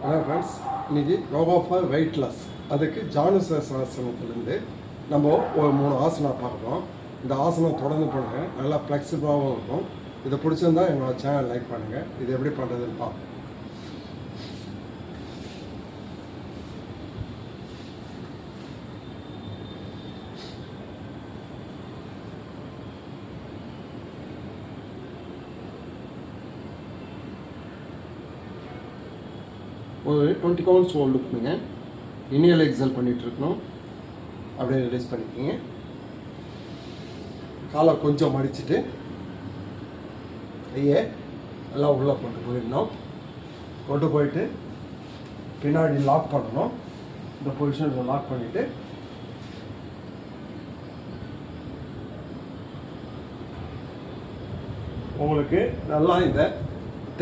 Friends, இன்றைக்கி yoga for weight loss, அதுக்கு ஜானுசாசனத்துலேருந்து நம்ம ஒரு 3 ஆசனம் பார்க்குறோம். இந்த ஆசனம் தொடர்ந்து பண்ணுங்கள், நல்லா ஃப்ளெக்சிபிளாகவும் இருக்கும். இதை பிடிச்சிருந்தால் என்னோடய சேனல் லைக் பண்ணுங்கள். இது எப்படி பண்ணுறதுன்னு பார்ப்போம். ஒரு 20 கவுண்ட்ஸ் ஹோல்டு பண்ணுங்க. இனியல் எக்ஸல் பண்ணிகிட்டு இருக்கணும். அப்படியே ரிலீஸ் பண்ணிக்கிங்க. காலை கொஞ்சம் மடிச்சுட்டு கையை எல்லாம் உள்ளே கொண்டு போயிட்டு பின்னாடி லாக் பண்ணணும். இந்த பொசிஷனில் லாக் பண்ணிவிட்டு உங்களுக்கு நல்லா இந்த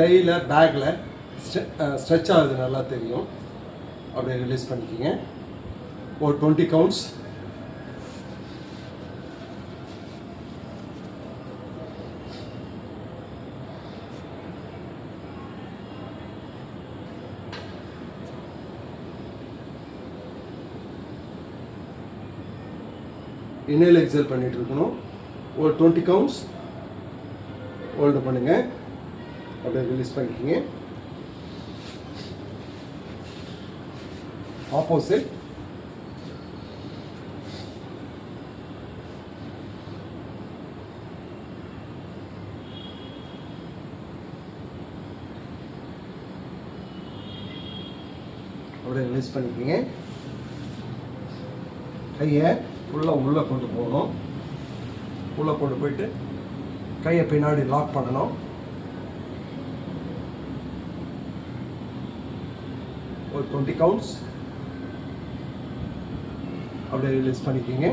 தையில் பேக்கில் ஸ்ட்ரெச் ஆகுது, நல்லா தெரியும். அப்படியே ரிலீஸ் பண்ணிக்கிங்க. ஒரு 20 கவுண்ட்ஸ். இன்ஹேல் எக்ஸேல் பண்ணிட்டு இருக்கணும். ஒரு 20 கவுண்ட்ஸ் ஹோல்டு பண்ணுங்க. அப்படியே ரிலீஸ் பண்ணிக்கிங்க. ஆப்போசிட் அப்படியே ரிலீஸ் பண்ணிக்கிங்க. கையை ஃபுல்லாக உள்ளே கொண்டு போகணும். உள்ளே கொண்டு போயிட்டு கையை பின்னாடி லாக் பண்ணணும். ஒரு 20 கவுண்ட்ஸ். அப்படியே ரிலீஸ் பண்ணிக்கிங்க.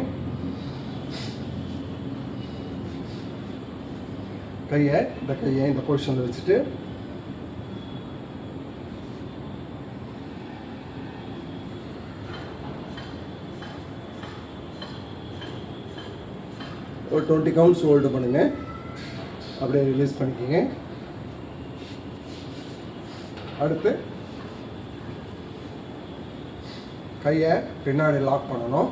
கையை இந்த பொசிஷனில் வச்சுட்டு ஒரு 20 கவுண்ட்ஸ் ஹோல்டு பண்ணுங்க. அப்படியே ரிலீஸ் பண்ணிக்கிங்க. அடுத்து கையை பின்னாடி லாக் பண்ணணும்.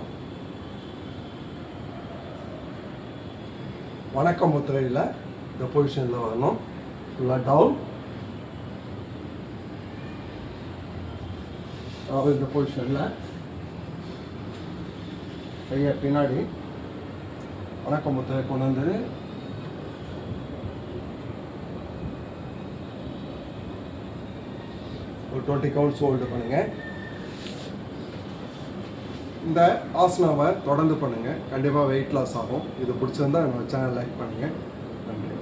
வணக்க முத்திரையில் இந்த பொசிஷனில் வரணும். ஃபுல்லாக டவுன். இந்த பொசிஷனில் கையை பின்னாடி வணக்க முத்திரை கொண்டு வந்து ஒரு 20 கவுண்ட்ஸ் ஹோல்டு பண்ணுங்கள். இந்த ஆசனாவை தொடர்ந்து பண்ணுங்கள். கண்டிப்பாக வெயிட் லாஸ் ஆகும். இது பிடிச்சிருந்தா என்னோட சேனல் லைக் பண்ணுங்கள். நன்றி.